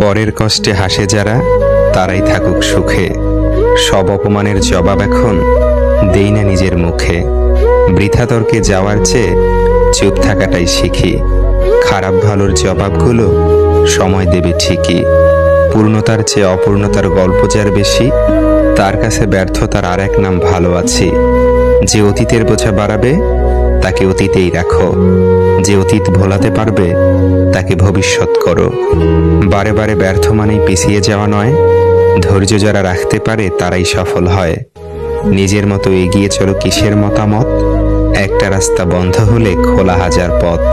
পরের কষ্টে হাসে যারা, তারাই থাকুক সুখে। সব অপমানের জবাব এখন দেই না নিজের মুখে। বৃথা তর্কে যাওয়ার চেয়ে চুপ থাকাটাই শিখি। খারাপ ভালোর জবাবগুলো সময় দেবে ঠিকই। পূর্ণতার চেয়ে অপূর্ণতার গল্প যার বেশি, তার কাছে ব্যর্থতার আর এক নাম ভালো আছি। যে অতীতের বোঝা বাড়াবে তাকে অতীতেই রাখো, যে অতীত ভোলাতে পারবে তাকে ভবিষ্যৎ করো। বারে বারে ব্যর্থ মানেই পিছিয়ে যাওয়া নয়, ধৈর্য যারা রাখতে পারে তারাই সফল হয়। নিজের মতো এগিয়ে চলো কিসের মতামত, একটা রাস্তা বন্ধ হলে খোলা হাজার পথ।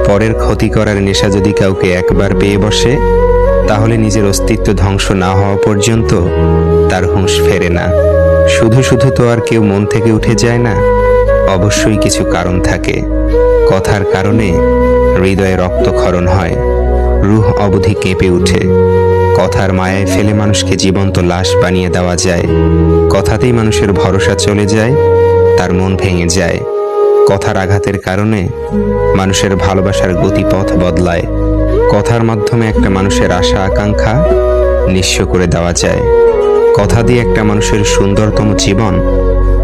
পরের ক্ষতি করার নেশা যদি কাউকে একবার পেয়ে বসে, তাহলে নিজের অস্তিত্ব ধ্বংস না হওয়া পর্যন্ত তার হুঁশ ফেরে না। শুধু শুধু তো আর কেউ মন থেকে উঠে যায় না, অবশ্যই কিছু কারণ থাকে। কথার কারণে হৃদয়ে রক্তক্ষরণ হয়, রুহ অবধি কেঁপে উঠে। কথার মায়ায় ফেলে মানুষকে জীবন্ত লাশ বানিয়ে দেওয়া যায়। কথাতেই মানুষের ভরসা চলে যায়, তার মন ভেঙে যায়। কথার আঘাতের কারণে মানুষের ভালোবাসার গতিপথ বদলায়। কথার মাধ্যমে একটা মানুষের আশা আকাঙ্ক্ষা নিঃস্ব করে দেওয়া যায়। কথা দিয়ে একটা মানুষের সুন্দরতম জীবন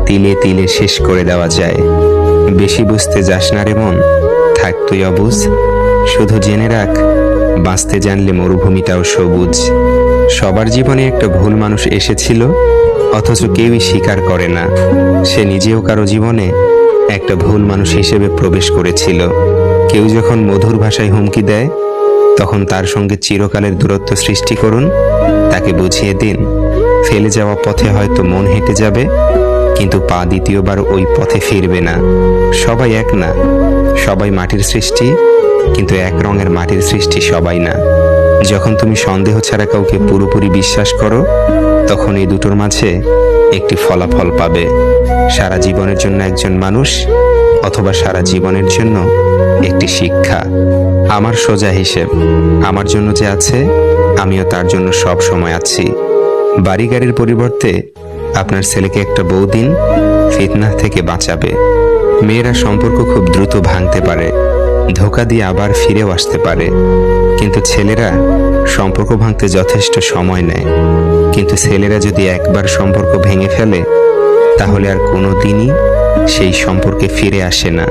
তিলে তিলে শেষ করে দেওয়া যায়। বেশি বুঝতে যাস না রে মন, থাক তুই অবুঝ। শুধু জেনে রাখ, বাঁচতে জানলে মরুভূমিটাও সবুজ। সবার জীবনে একটা ভুল মানুষ এসেছিল, অথচ কেউই স্বীকার করে না। সে নিজেও কারো জীবনে একটা ভুল মানুষ হিসেবে প্রবেশ করেছিল। কেউ যখন মধুর ভাষায় হুমকি দেয়, তখন তার সঙ্গে চিরকালের দূরত্ব সৃষ্টি করুন। তাকে বুঝিয়ে দিন, ফেলে যাওয়া পথে হয়তো মন হেঁটে যাবে, কিন্তু পা দ্বিতীয়বার ওই পথে ফিরবে না। সবাই এক না, সবাই মাটির সৃষ্টি, কিন্তু এক রঙের মাটির সৃষ্টি সবাই না। যখন তুমি সন্দেহ ছাড়া কাউকে পুরোপুরি বিশ্বাস করো, তখন এই দুটোর মাঝে একটি ফলাফল পাবে। সারা জীবনের জন্য একজন মানুষ, অথবা সারা জীবনের জন্য একটি শিক্ষা। আমার সোজা হিসেব, আমার জন্য যে আছে আমিও তার জন্য সব সময় আছি। বাড়ি গাড়ির পরিবর্তে আপনার ছেলেকে একটা বউ দিন, ফিতনা থেকে বাঁচাবে। মেয়েরা সম্পর্ক খুব দ্রুত ভাঙতে পারে, ধোঁকা দিয়ে আবার ফিরেও আসতে পারে, কিন্তু ছেলেরা সম্পর্ক ভাঙতে যথেষ্ট সময় নেয়। কিন্তু ছেলেরা যদি একবার সম্পর্ক ভেঙে ফেলে, তাহলে আর কোনো দিনই সেই সম্পর্কে ফিরে আসে না।